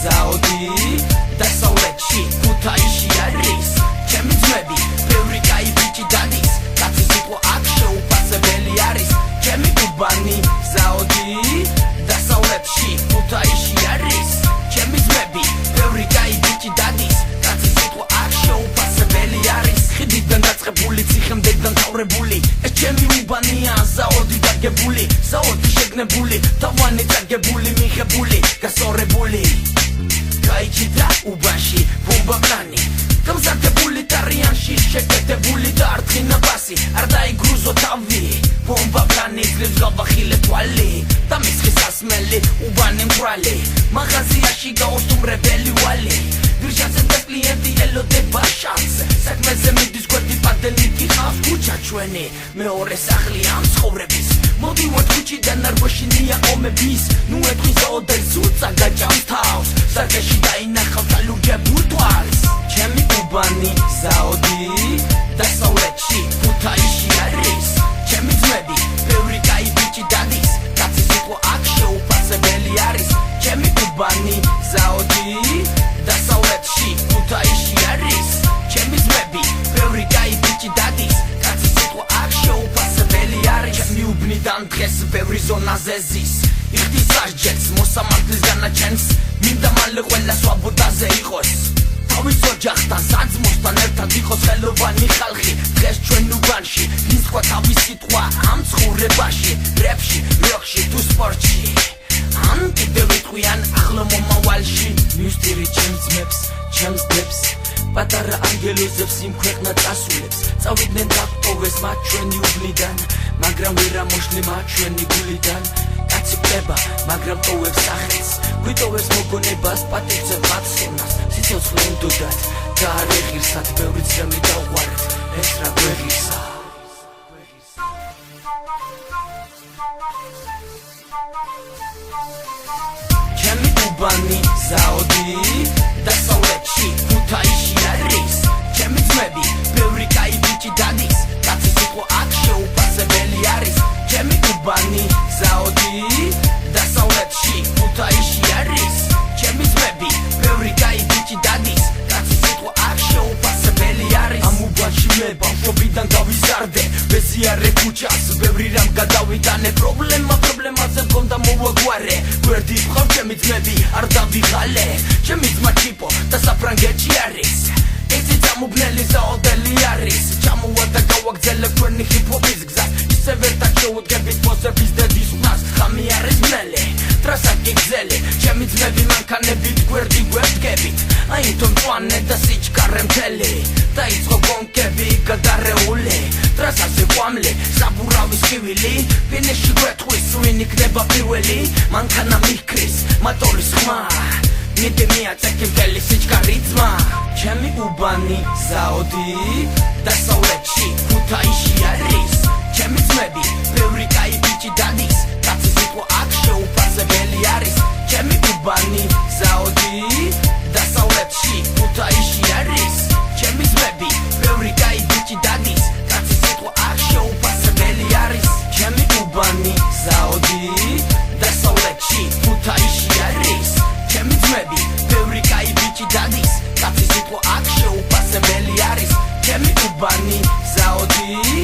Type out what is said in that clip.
ზაოდი დასავლეთში ქუთაისში არის ჩემი ძმები ბევრი კაი ბიჭი დადის კაცი სიტყვა აქ შეუფასებელი არის ჩემი უბანი ზაოდი დასავლეთში ქუთაისში არის ჩემი ძმები ბევრი კაი ბიჭი დადის კაცი სიტყვა აქ შეუფასებელი არის ხიდიდან დაწყებული ციხემდე დამთავრებული ეს ჩემი უბანია ზაოდი დაგებული ზაოდი შეგნებული თავანი დაგებული მიღებული გასწორებული გაიჭიდა უბანში ბომბა პლანი გამზადებული ტარიანში შეკეთებული და ართხინა ბასი არ დაიგრუზო თავი ბომბა პლანი ძლებს გავახილე თვალი და მისხის ასმელი უბანი მკვრალი მაღაზიაში გაოსტუმრებელი ვალი ვირშაზე და კლიენტი ელოდება შანს საქმეზე მიდის გვერდი პატენიტი ხავს ქუჩა ჩვენი მეორე სახლი ამ ცხოვრების მოდივართ ქუჩიდან არ გვეშინია ომების ნუ ეთქვის ოდელს უცა გაჭამს თავს სარკეში დაინახავ თალუჯებულ თვალს ჩემი უბანი ზაოდი დასავლეთში ქუთაისში არის ჩემი ძმები ბევრი კაი ბიჭი დადის კაცი სიტყვა აქ შეუფასებელი არის ჩემი უბანი ზაოდი დასავლეთში ქუთაისში არის ჩემი ძმები ბევრი კაი ბიჭი დადის კაცი სიტყვა აქ შეუფასებელი არის ჩემი უბნიდან დღეს ბევრი ზონაზე ზის იხდის სასჯელს მოსამართლის განაჩენს მინდა მალე ყველა სვაბოდაზე იყოს თავის ოჯახთან საძმოსთან ერთად იყოს ხელოვანი ხალხი დღეს ჩვენ უბანში ისხვა თავის სიტყვა ამ ცხოვრებაში რეპში როკში თუ სპორტში ან კიდევ იტყვიან ახლო მომავალში მივსტირი ჩემს ძმებს ჩემს დებს პატარა ანგელოზებს იმ ქვეყნად წასულებს წავიდნენ დაპტოვეს მათ ჩვენი უბნიდან მაგრამ ვერ ამოშლი მათ ჩვენი გულიდან კაცი ხდება მაგრამ ტოვებს სახელს გვიტოვებს მოგონებას პატივზე მაცონას სიცოცხლე უნდოდათ და არ ეღირსათ ბევრი ძმები დავყვარეთ ეს რა გვეღირსა ჩემი უბანი ზაოდი დასავლეთში ქუთაისში არის ჩემი ძმები ბევრი კაი ბიჭი დადის კაცი სიტყვა აქ შეუფასებელი არის ჩემი უბანი ზაოდი დასავლეთში ქუთაისში არის ჩემი ძმები ბევრი კაი ბიჭი დადის კაცი სიტყვა აქ შეუფასებელი არის ამ უბანში მე ბავშვობიდან გავიზარდე ვეზიარე ქუჩას ბევრი რამ გადავიტანე პრობლემაზე მქონდა მოვაგვარე გვერდით ვყავ ჩემი ძმები არ დავიღალე ჩემი ძმა ჩიპო და საფრანგეთში არის იცი წამობნელი ზაოდელი არის ჩამოვა და გავაგზელე ჩვენი ჰიპ-ჰოპის გზას ისე ვერ დაშეუდგებით პოსების დედის ხმას ხამი არის მნელი ტრასა გიგზელი ჩემი ძმები მანქანებით გვერდი გვერდგებით აინთო მწვანე და სიჩქარე მთელი დაიწყო კონკები გადარეული ტრასაზე ყვამლი საბურავის ხივილი ფინიში გვეთყვის ვინ იქნება პირველი მანქანა მიქრის მატორის ხმა მიდე მიაწექი მთელი სიჩქარი ძმა ჩემი უბანი ზაოდი დასავლეთში ქუთაისში არის ჩემი ძმები ბევრი კაი ბიჭი დადის კაცი სიტყვა აქ შეუფასებელი არის ჩემი უბანი ზაოდი დასავლეთში ქუთაისში არის ჩემი ძმები ბევრი კაი ბიჭი დადის კაცი სიტყვა აქ შეუფასებელი არის ჩემი უბანი ზაოდი დასავლეთში ქუთაისში არის ჩემი ძმები ბევრი კაი ბიჭი დადის კაცი სიტყვა აქ შეუფასებელი არის ჩემი უბანი ზაოდი